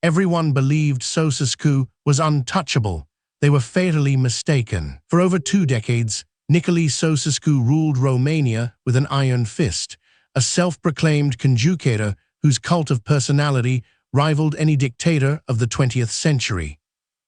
Everyone believed Ceaușescu was untouchable. They were fatally mistaken. For over 2 decades, Nicolae Ceaușescu ruled Romania with an iron fist, a self-proclaimed conjugator whose cult of personality rivaled any dictator of the 20th century.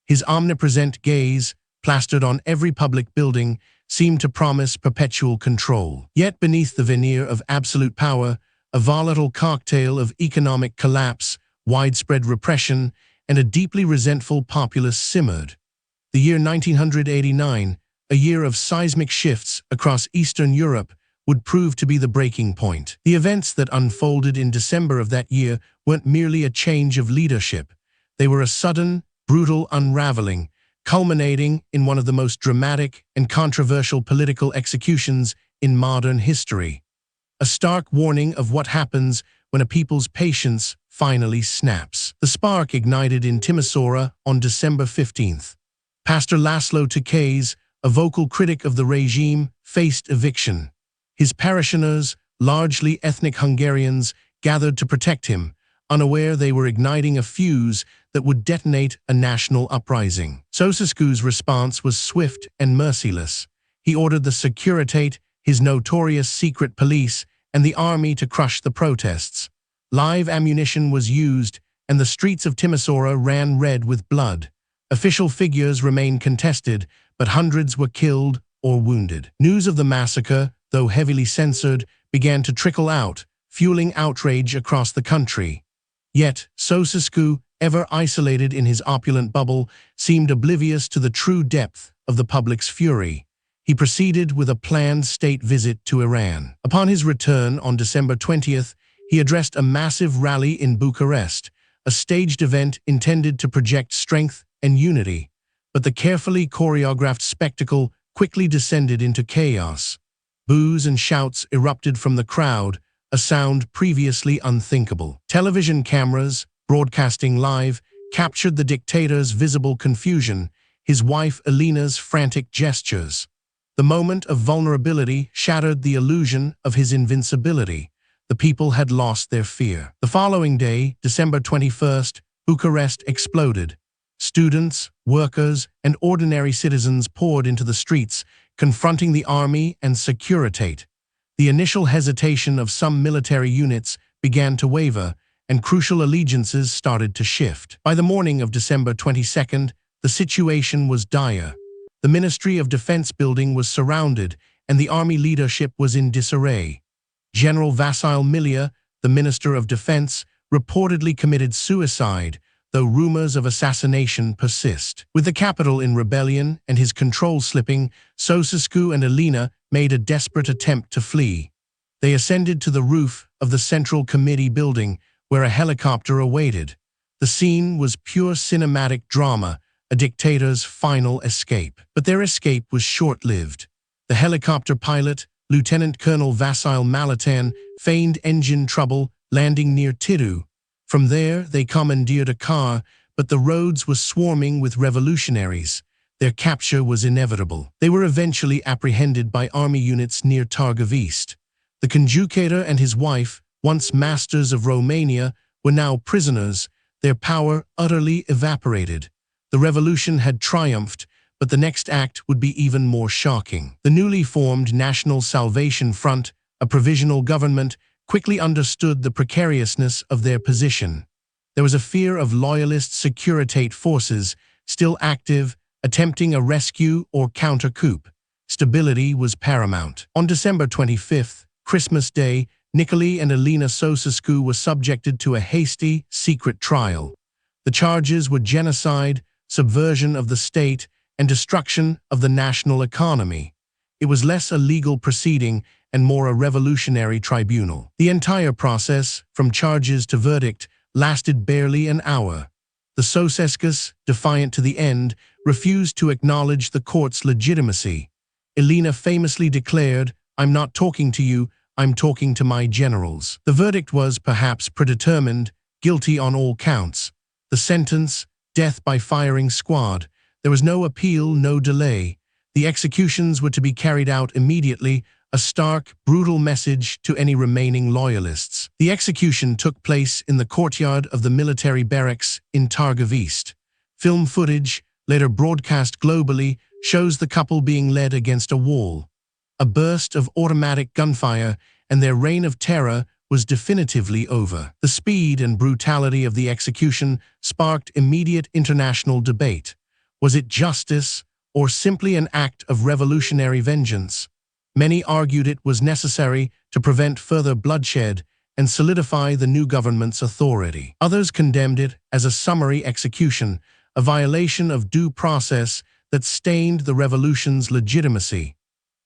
His omnipresent gaze, plastered on every public building, seemed to promise perpetual control. Yet beneath the veneer of absolute power, a volatile cocktail of economic collapse, widespread repression, and a deeply resentful populace simmered. The year 1989, a year of seismic shifts across Eastern Europe, would prove to be the breaking point. The events that unfolded in December of that year weren't merely a change of leadership. They were a sudden, brutal unraveling, culminating in one of the most dramatic and controversial political executions in modern history. A stark warning of what happens when a people's patience finally snaps. The spark ignited in Timișoara on December 15th. Pastor Laszlo Tokes, a vocal critic of the regime, faced eviction. His parishioners, largely ethnic Hungarians, gathered to protect him, unaware they were igniting a fuse that would detonate a national uprising. Ceaușescu's response was swift and merciless. He ordered the Securitate, his notorious secret police, and the army to crush the protests. Live ammunition was used, and the streets of Timișoara ran red with blood. Official figures remain contested, but hundreds were killed or wounded. News of the massacre, though heavily censored, began to trickle out, fueling outrage across the country. Yet, Ceaușescu, ever isolated in his opulent bubble, seemed oblivious to the true depth of the public's fury. He proceeded with a planned state visit to Iran. Upon his return on December 20th, he addressed a massive rally in Bucharest, a staged event intended to project strength and unity. But the carefully choreographed spectacle quickly descended into chaos. Boos and shouts erupted from the crowd, a sound previously unthinkable. Television cameras, broadcasting live, captured the dictator's visible confusion, his wife Elena's frantic gestures. The moment of vulnerability shattered the illusion of his invincibility. The people had lost their fear. The following day, December 21st, Bucharest exploded. Students, workers, and ordinary citizens poured into the streets, confronting the army and Securitate. The initial hesitation of some military units began to waver, and crucial allegiances started to shift. By the morning of December 22nd, the situation was dire. The Ministry of Defense building was surrounded, and the army leadership was in disarray. General Vasil Milea, the Minister of Defense, reportedly committed suicide, though rumors of assassination persist. With the capital in rebellion and his control slipping, Ceaușescu and Elena made a desperate attempt to flee. They ascended to the roof of the Central Committee building, where a helicopter awaited. The scene was pure cinematic drama, a dictator's final escape. But their escape was short-lived. The helicopter pilot, Lieutenant Colonel Vasil Maletan, feigned engine trouble, landing near Tiru. From there, they commandeered a car, but the roads were swarming with revolutionaries. Their capture was inevitable. They were eventually apprehended by army units near Targov East. The conjugator and his wife, once masters of Romania, were now prisoners, their power utterly evaporated. The revolution had triumphed, but the next act would be even more shocking. The newly formed National Salvation Front, a provisional government, quickly understood the precariousness of their position. There was a fear of loyalist Securitate forces, still active, attempting a rescue or counter-coup. Stability was paramount. On December 25th, Christmas Day, Nicolae and Elena Ceaușescu were subjected to a hasty, secret trial. The charges were genocide, subversion of the state, and destruction of the national economy. It was less a legal proceeding and more a revolutionary tribunal. The entire process, from charges to verdict, lasted barely an hour. The Ceaușescus, defiant to the end, refused to acknowledge the court's legitimacy. Elena famously declared, "I'm not talking to you, I'm talking to my generals." The verdict was perhaps predetermined, guilty on all counts. The sentence, death by firing squad. There was no appeal, no delay. The executions were to be carried out immediately, a stark, brutal message to any remaining loyalists. The execution took place in the courtyard of the military barracks in Targov East. Film footage, later broadcast globally, shows the couple being led against a wall. A burst of automatic gunfire, and their reign of terror was definitively over. The speed and brutality of the execution sparked immediate international debate. Was it justice, or simply an act of revolutionary vengeance? Many argued it was necessary to prevent further bloodshed and solidify the new government's authority. Others condemned it as a summary execution, a violation of due process that stained the revolution's legitimacy.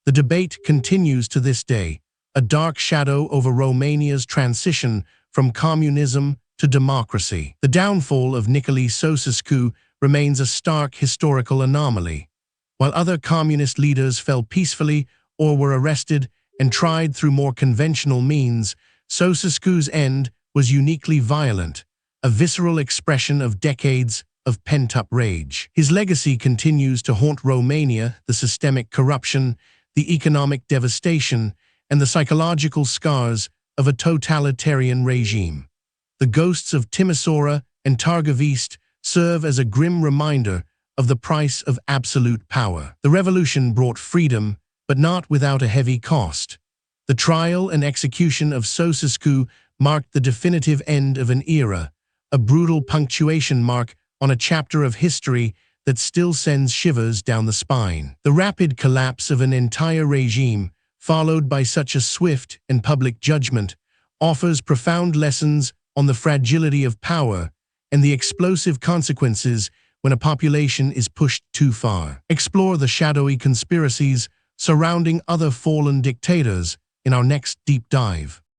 The debate continues to this day, a dark shadow over Romania's transition from communism to democracy. The downfall of Nicolae Ceaușescu remains a stark historical anomaly. While other communist leaders fell peacefully or were arrested and tried through more conventional means, Ceaușescu's end was uniquely violent, a visceral expression of decades of pent-up rage. His legacy continues to haunt Romania: the systemic corruption, the economic devastation, and the psychological scars of a totalitarian regime. The ghosts of Timișoara and Targov East serve as a grim reminder of the price of absolute power. The revolution brought freedom, but not without a heavy cost. The trial and execution of Ceaușescu marked the definitive end of an era, a brutal punctuation mark on a chapter of history that still sends shivers down the spine. The rapid collapse of an entire regime, followed by such a swift and public judgment, offers profound lessons on the fragility of power and the explosive consequences when a population is pushed too far. Explore the shadowy conspiracies surrounding other fallen dictators in our next deep dive.